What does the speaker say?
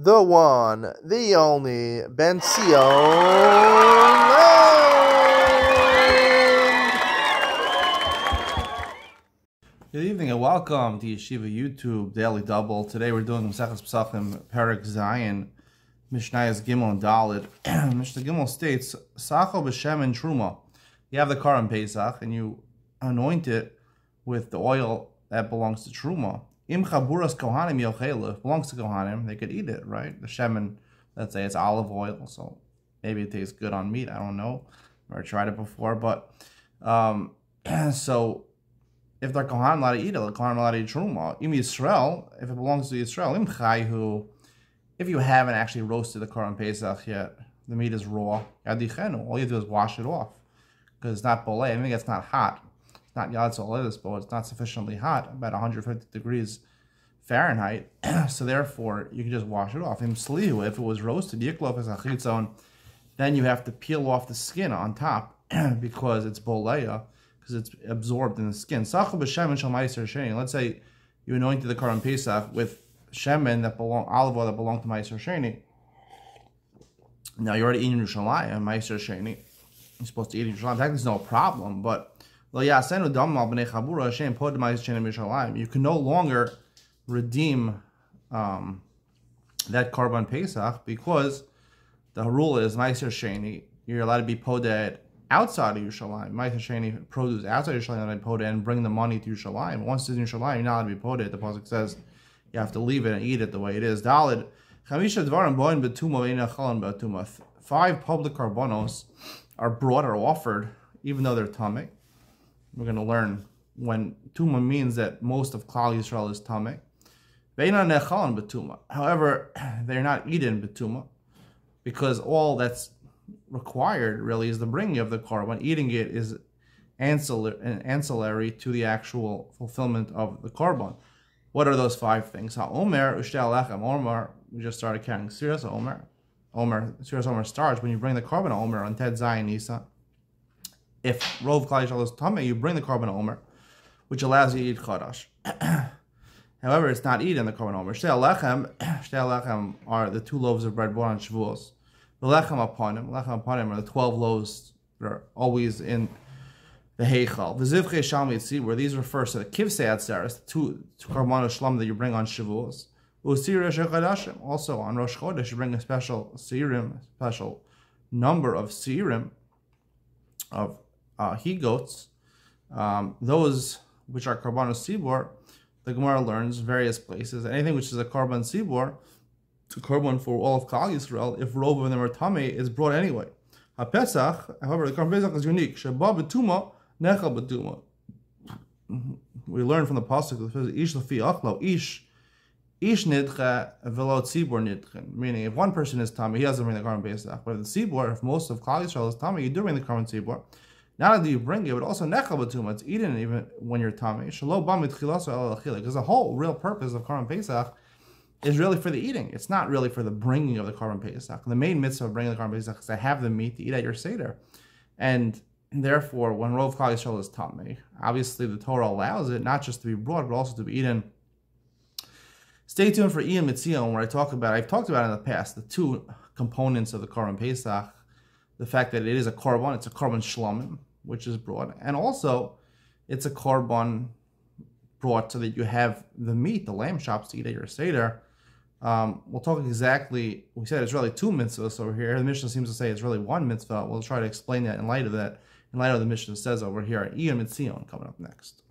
the one, the only, Ben Sion. Good evening and welcome to Yeshiva YouTube Daily Double. Today we're doing Mesechus Pesachim Perek Zayin, Mishnayos Gimel and Dalet. Mishnah Gimel states, Sacho b'shem and truma. You have the car on Pesach and you anoint it with the oil that belongs to truma. Im chaburas kohanim yochelu. If it belongs to kohanim, they could eat it, right? The shemen, let's say it's olive oil, so maybe it tastes good on meat. I don't know. I've never tried it before, but so if they're kohanim allowed to eat it, the kohanim allowed to eat truma. Im Yisrael, if it belongs to Yisrael, im chayhu. If you haven't actually roasted the car on Pesach yet, the meat is raw. Yadichenu. All you do is wash it off because it's not boleh. I think it's not hot. It's not yad soledis, but it's not sufficiently hot, about 150 degrees Fahrenheit. So therefore, you can just wash it off. Im slihu. If it was roasted, yiklof is achitzon. Then you have to peel off the skin on top because it's boleya, because it's absorbed in the skin. Let's say you anointed the car on Pesach with shemen olive oil that belonged to Meiser Sheni. Now you're already eating Yerushalayim, Meiser Sheni. You're supposed to eat Yerushalayim. Technically, there's no problem, but you can no longer redeem that korban Pesach because the rule is Meiser Sheni. You're allowed to be poded outside of Yerushalayim. Meiser Sheni produce outside of Yerushalayim and poded and bring the money to Yerushalayim. Once it's in Yerushalayim, you're not allowed to be poded. The pasuk says you have to leave it and eat it the way it is. Daled. 5 public korbanos are brought or offered, even though they're tamei. We're going to learn when tuma means that most of Klal Yisrael is tamei. However, they're not eaten betuma because all that's required really is the bringing of the korban. Eating it is ancillary to the actual fulfillment of the korban. What are those 5 things? Omer, Omer, we just started counting. Siras Omer. Siras Omer starts when you bring the korban Omer on Ted Zayin Nisa. If Rov Klal Yisrael is tamei, you bring the korban Omer, which allows you to eat chadash. However, it's not eaten the korban Omer. Shtei Alechem are the 2 loaves of bread brought on Shavuos. The lechem upon him are the 12 loaves that are always in the heichal. The zivchei shalmi tzibur, where these refer to the kivsei atzeres, the 2 korbanos shlam that you bring on Shavuos. Also on Rosh Chodesh, you bring a special seirim, special number of seirim, of he-goats. Those which are korbanos tzibur, the Gemara learns various places. Anything which is a korban tzibur, to korban for all of Klal Yisrael, if rov of them are tamei, is brought anyway. HaPesach, however, the korban Pesach is unique. Sheba betuma, nechal betuma. We learn from the pasuk that says ish lefi achlo, ish nidcha velo tzibur nidchen. Meaning, if one person is tamei, he doesn't bring the korban Pesach. But if the tzibur, if most of Klal Yisrael is tamei, you do bring the korban tzibur. Not only do you bring it, but also nechal betuma. It's eaten even when you're tamei. Shelo ba mitchilaso el achila. Because the whole real purpose of korban Pesach is really for the eating. It's not really for the bringing of the korban Pesach. The main mitzvah of bringing the korban Pesach is to have the meat to eat at your seder. And therefore, when Rov Klal Yisrael is tamei, obviously the Torah allows it not just to be brought, but also to be eaten. Stay tuned for Iyam Mitzion, where I've talked about in the past, the 2 components of the korban Pesach. The fact that it is a korban, it's a korban shlamim, which is brought. And also, it's a korban brought so that you have the meat, the lamb chops, to eat at your seder. We'll talk exactly, we said it's really 2 mitzvahs over here. The Mishnah seems to say it's really 1 mitzvah. We'll try to explain that in light of the Mishnah says over here. Iyam Mitzion coming up next.